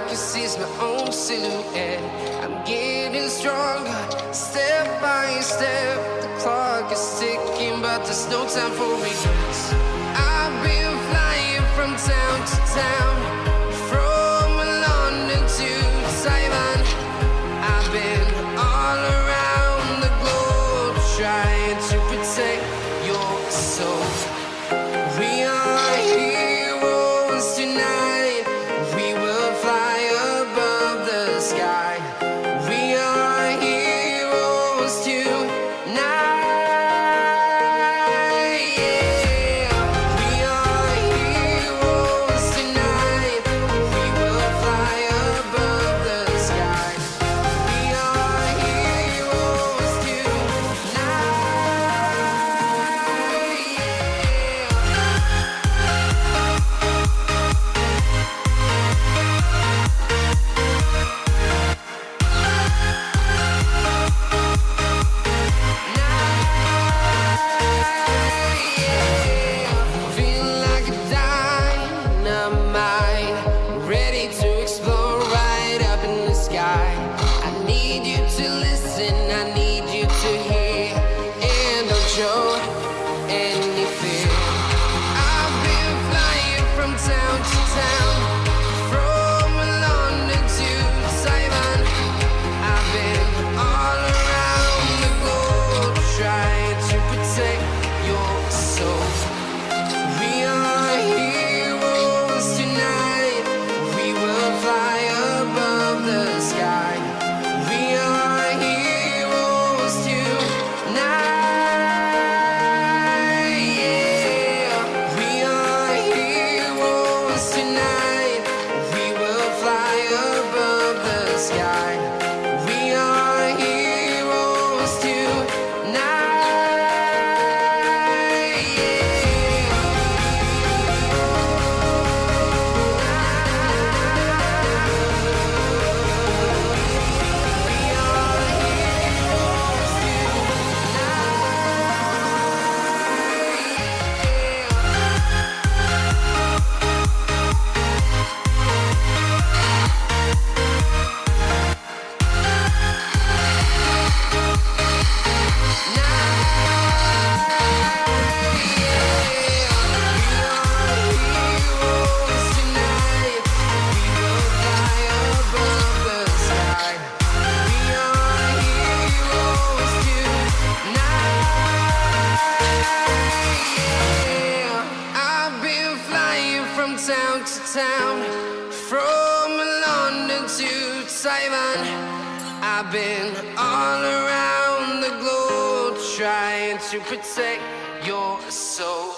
can see my own silhouette. I'm getting stronger, step by step. The clock is ticking, but there's no time for regrets. I've been flying from town to town, from London to Taiwan. I've been all around the globe, trying to protect your soul. We are heroes tonight. We will fly above the sky. We are heroes tonight. Yeah. We are heroes tonight. We will fly above the sky. We are heroes tonight. Feel like a dynamite, ready to explore right up in the sky. I need you to listen, I need you to hear, and don't show any fear. I've been flying from town to town, from London to Taiwan. I've been all around the globe, trying to protect your soul. We are heroes tonight. We will fly above the sky. We are heroes tonight. Yeah. We are heroes tonight. We will fly above the sky. We are heroes town to town, from London to Taiwan. I've been all around the globe, trying to protect your soul.